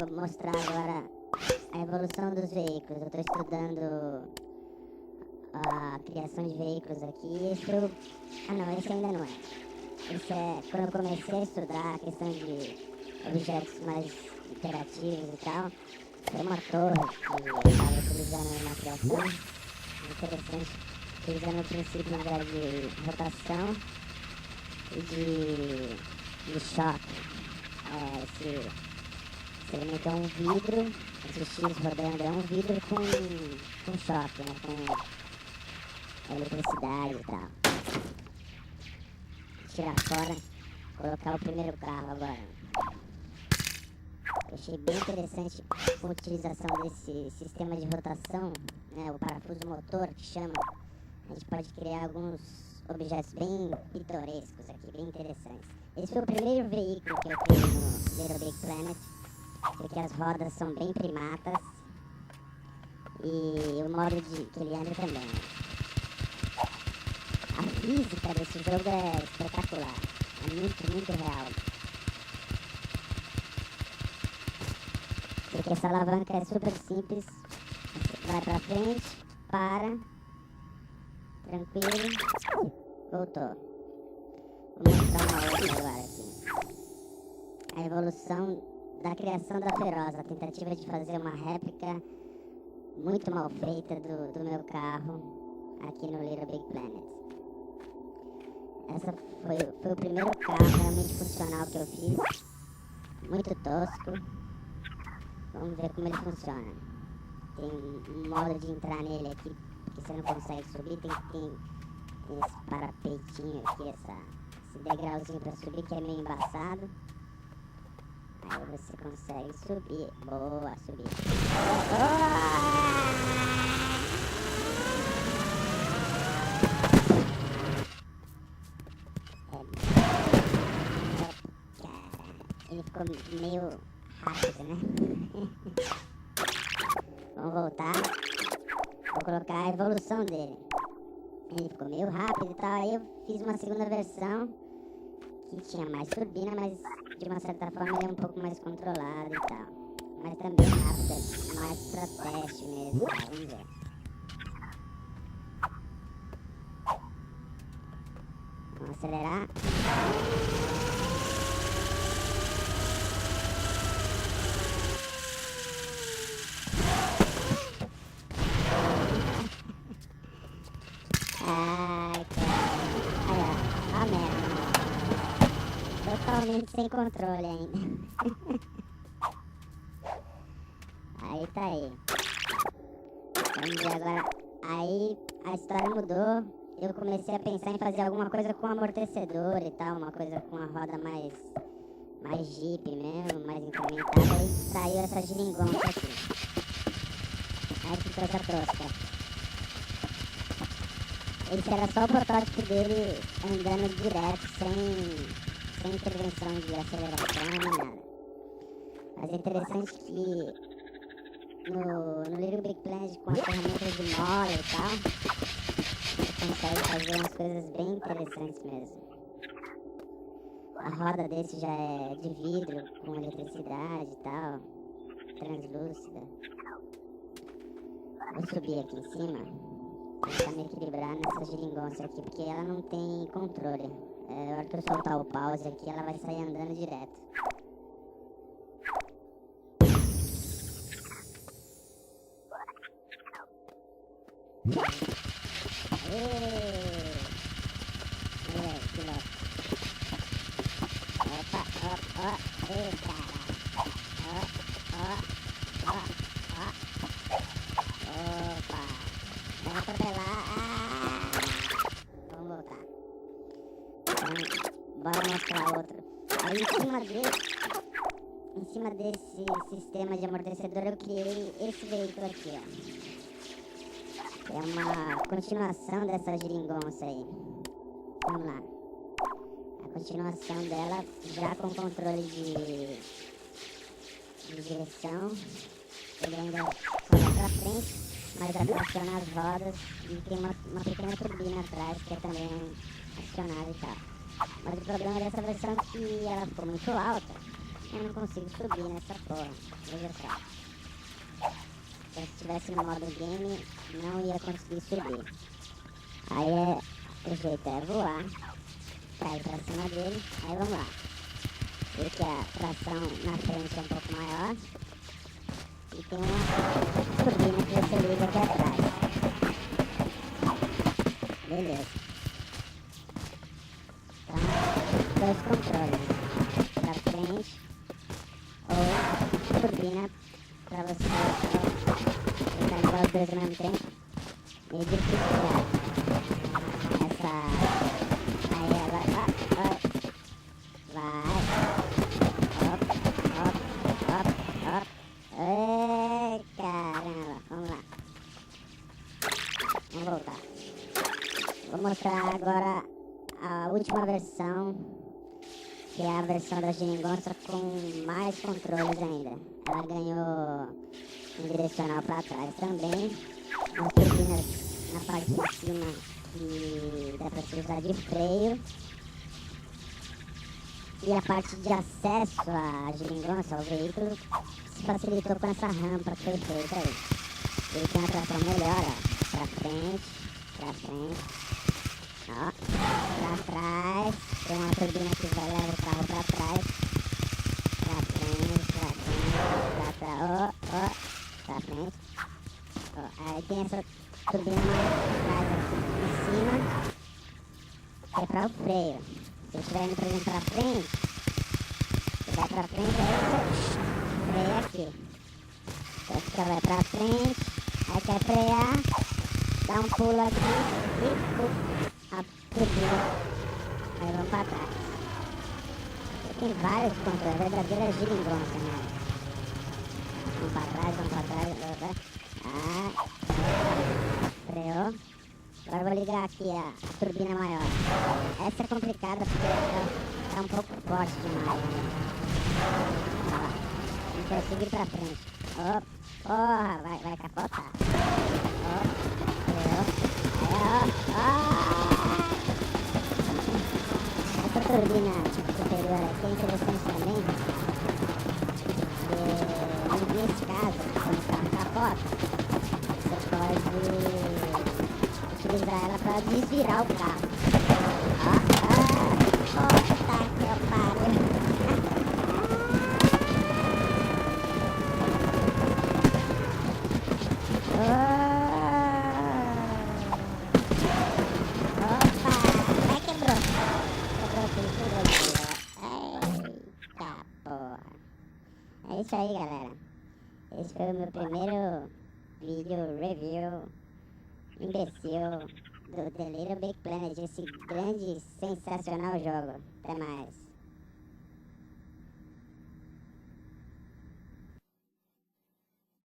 vou mostrar agora a evolução dos veículos. Eu estou estudando a criação de veículos aqui. Esse ainda não é. Esse é quando eu comecei a estudar a questão de objetos mais interativos e tal. Foi uma torre que eu estava utilizando na criação. Interessante, utilizando o princípio de rotação e de choque. Esse elemento é um vidro, esse X rodando é um vidro com choque, né? Com eletricidade e tal. Tirar fora, colocar o primeiro carro agora. Eu achei bem interessante a utilização desse sistema de rotação, né? O parafuso motor que chama. A gente pode criar alguns objetos bem pitorescos aqui, bem interessantes. Esse foi o primeiro veículo que eu criei no Little Big Planet, porque as rodas são bem primatas e o modo que ele anda também. A física desse jogo é espetacular, é muito real. Porque essa alavanca é super simples, você vai pra frente, para, tranquilo, voltou. Vou mostrar uma outra agora aqui. A evolução da criação da Feroz, a tentativa de fazer uma réplica muito mal feita do meu carro aqui no Little Big Planet. Essa foi o primeiro carro realmente funcional que eu fiz. Muito tosco. Vamos ver como ele funciona. Tem um modo de entrar nele aqui, porque você não consegue subir, tem esse parapeitinho aqui, esse degrauzinho pra subir que é meio embaçado. Aí você consegue subir. Boa, subir. Ele ficou meio rápido, né? Vamos voltar. Vou colocar a evolução dele. Ele ficou meio rápido e tal. Aí eu fiz uma segunda versão que tinha mais turbina, mas de uma certa forma ele é um pouco mais controlado e tal. Mas também rápido, mais pra teste mesmo. Tá? Vamos ver. Vamos acelerar. Ai, cara. Olha, a merda. Totalmente sem controle ainda. Aí tá aí. Vamos ver agora. Aí a história mudou. Eu comecei a pensar em fazer alguma coisa com amortecedor e tal. Uma coisa com a roda mais jeep mesmo, mais incrementada. Aí saiu essa geringonça aqui. Ai, que coisa tosca. Esse era só o protótipo dele andando direto, sem intervenção de aceleração nem nada. Mas é interessante que no Little Big Planet, com as ferramentas de mola e tal, você consegue fazer umas coisas bem interessantes mesmo. A roda desse já é de vidro, com eletricidade e tal, translúcida. Vou subir aqui em cima. Tentar me equilibrar nessa geringonça aqui, porque ela não tem controle. Na hora que eu soltar o pause aqui, ela vai sair andando direto. Que louco. Opa, ei, cara. Opa. Vamos atropelar. Vamos voltar. Então, bora mostrar outro. Aí em cima desse sistema de amortecedor eu criei esse veículo aqui, ó. É uma continuação dessa geringonça aí. Vamos lá. A continuação dela já com controle de direção. Ele ainda só vai pra frente. Mas dá pra acionar as rodas e tem uma pequena turbina atrás que é também acionada e tal. Mas o problema dessa versão é que ela ficou muito alta Eu não consigo subir nessa porra. Veja só. Se eu estivesse no modo game, não ia conseguir subir. Aí o jeito é voar, cair pra cima dele, aí vamos lá. Vê que a tração na frente é um pouco maior. E tem uma turbina que você liga aqui atrás. Beleza. Então, dois controles. Pra frente ou turbina pra você tentar ligar os dois ao mesmo tempo. Meio difícil. Essa... Aí agora... Vai. Hop. Ai, caramba. Vamos lá. Vamos voltar. Vou mostrar agora a última versão, que é a versão da geringonça com mais controles ainda. Ela ganhou um direcional para trás também, umas turbinas na parte de cima que dá para se usar de freio. E a parte de acesso à geringonça, ao veículo, se facilitou com essa rampa que foi feita aí. Ele tem uma tração melhor, ó, pra frente, ó, pra trás, tem uma turbina que vai levar o carro pra trás, pra frente, ó, aí tem essa turbina mais atrás aqui em cima, que é pra o freio. Se você estiver indo, por exemplo, pra frente, você vai pra frente, aí você freia aqui. Então você vai pra frente, aí quer frear, dá um pulo aqui e a turbina, aí vamos pra trás. Tem vários controles, é verdadeira geringonça, né? Vamos pra trás, freou. Agora vou ligar aqui a turbina maior. Essa é complicada porque ela tá um pouco forte demais, né? Olha lá. Não consigo ir pra frente. Oh, porra, vai capotar. Essa turbina superior aqui é interessante também, porque nesse caso, quando o carro capota, você pode utilizar ela para desvirar o carro. Puta que eu pariu. Opa, quebrou. Eita porra. É isso aí, galera. Esse foi o meu primeiro vídeo review imbecil do The Little Big Planet, esse grande, sensacional jogo. Até mais.